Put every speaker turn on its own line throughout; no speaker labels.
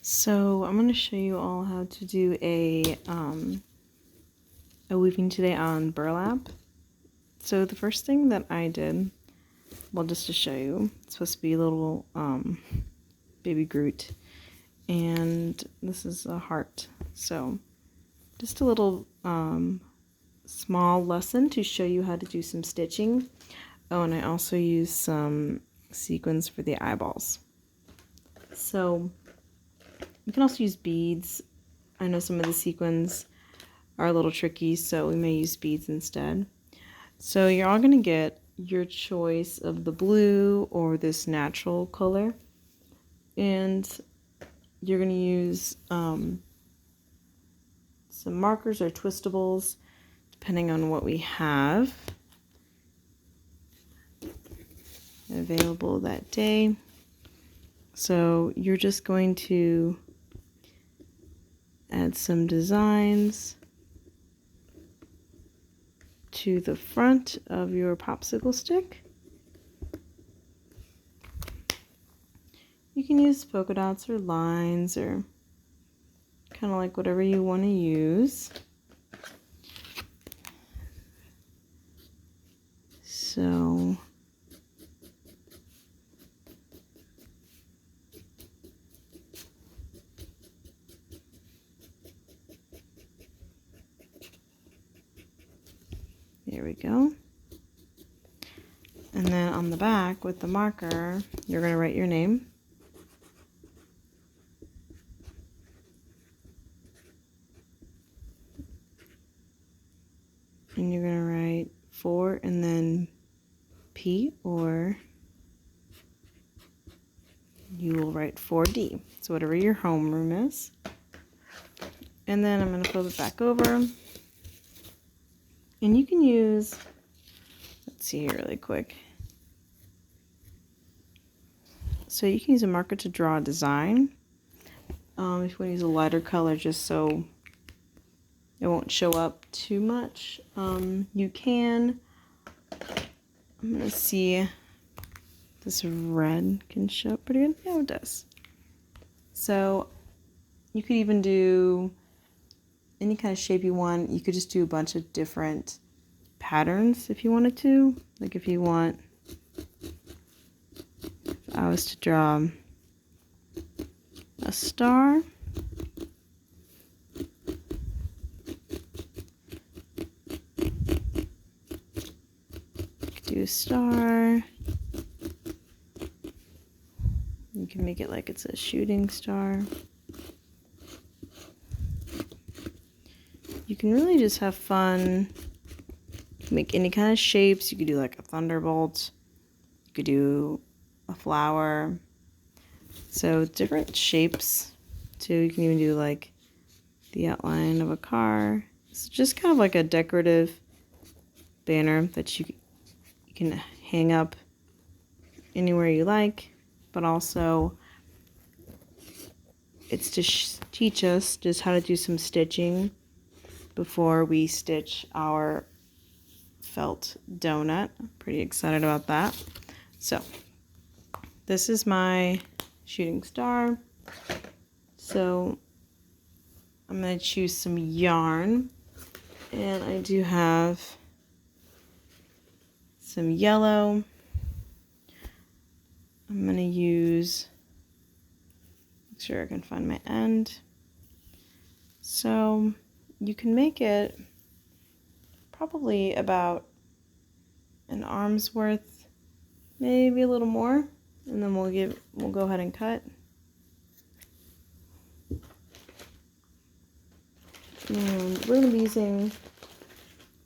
So I'm going to show you all how to do a weaving today on burlap. So the first thing that I did, well, just to show you, it's supposed to be a little baby Groot, and this is a heart. So just a little small lesson to show you how to do some stitching. Oh, and I also used some sequins for the eyeballs. So you can also use beads. I know some of the sequins are a little tricky, so we may use beads instead. So you're all going to get your choice of the blue or this natural color, and you're going to use some markers or twistables depending on what we have available that day. So you're just going to add some designs to the front of your popsicle stick. You can use polka dots or lines or kind of like whatever you want to use. So there we go. And then on the back with the marker, you're going to write your name. And you're going to write 4 and then P, or you will write 4D. So whatever your homeroom is. And then I'm going to flip it back over. And you can use, let's see here really quick. So you can use a marker to draw a design. If you want to use a lighter color just so it won't show up too much, you can. I'm going to see, this red can show up pretty good. Yeah, it does. So you could even do any kind of shape you want. You could just do a bunch of different patterns if you wanted to. Like if you want, if I was to draw a star, do a star. You can make it like it's a shooting star. You can really just have fun. You can make any kind of shapes. You could do like a thunderbolt. You could do a flower. So different shapes too. You can even do like the outline of a car. It's just kind of like a decorative banner that you can hang up anywhere you like, but also it's to teach us just how to do some stitching before we stitch our felt donut. I'm pretty excited about that. So this is my shooting star. So I'm going to choose some yarn, and I do have some yellow. I'm going to use, make sure I can find my end. So you can make it probably about an arm's worth, maybe a little more, and then we'll go ahead and cut. And we're going to be using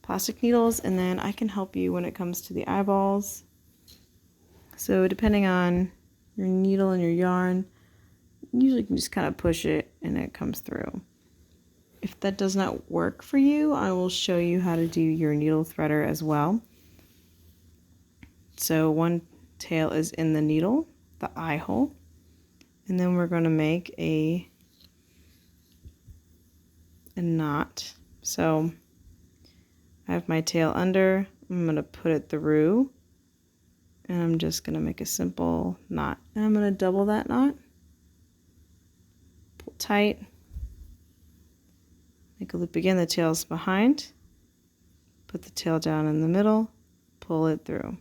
plastic needles, and then I can help you when it comes to the eyeballs. So depending on your needle and your yarn, usually you can just kind of push it and it comes through. If that does not work for you, I will show you how to do your needle threader as well. So one tail is in the needle, the eye hole, and then we're going to make a knot. So I have my tail under, I'm going to put it through, and I'm just going to make a simple knot. And I'm going to double that knot. tight. Make a loop again, the tail's behind. Put the tail down in the middle, pull it through.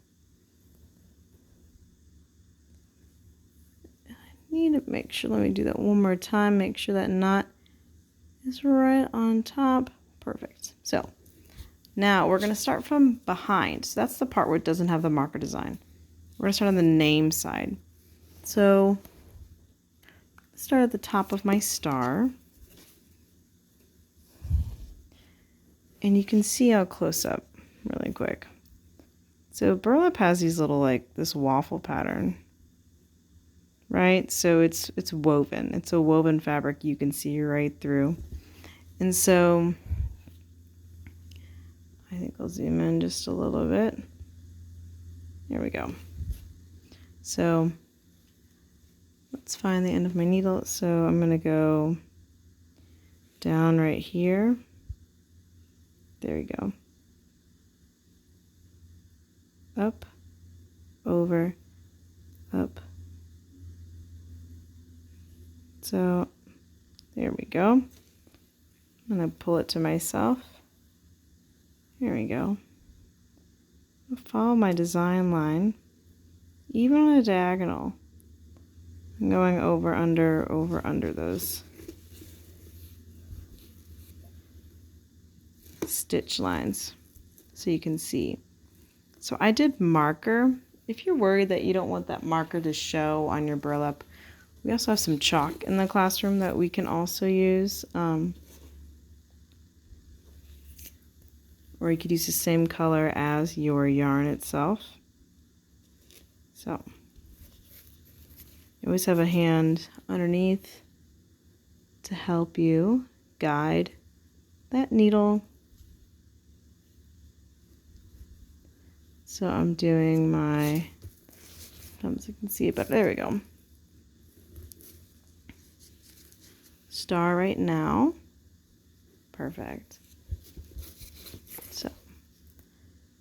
I need to make sure, let me do that one more time, make sure that knot is right on top. Perfect. So now we're going to start from behind. So that's the part where it doesn't have the marker design. We're going to start on the name side. So start at the top of my star. And you can see how close up really quick. So burlap has these little, like, this waffle pattern, right? So it's woven. It's a woven fabric you can see right through. And so I think I'll zoom in just a little bit. There we go. So let's find the end of my needle. So I'm going to go down right here. There we go. Up, over, up. So there we go. I'm going to pull it to myself. There we go. Follow my design line, even on a diagonal. I'm going over, under those stitch lines so you can see. So I did marker. If you're worried that you don't want that marker to show on your burlap, we also have some chalk in the classroom that we can also use. Or you could use the same color as your yarn itself. So you always have a hand underneath to help you guide that needle. So I'm doing my, sometimes you can see it, but there we go. Star right now. Perfect. So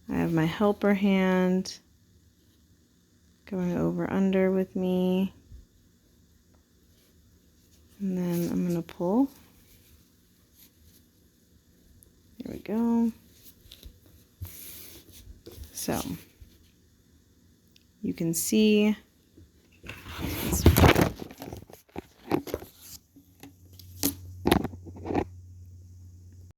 I have my helper hand going over under with me. And then I'm going to pull. There we go. So you can see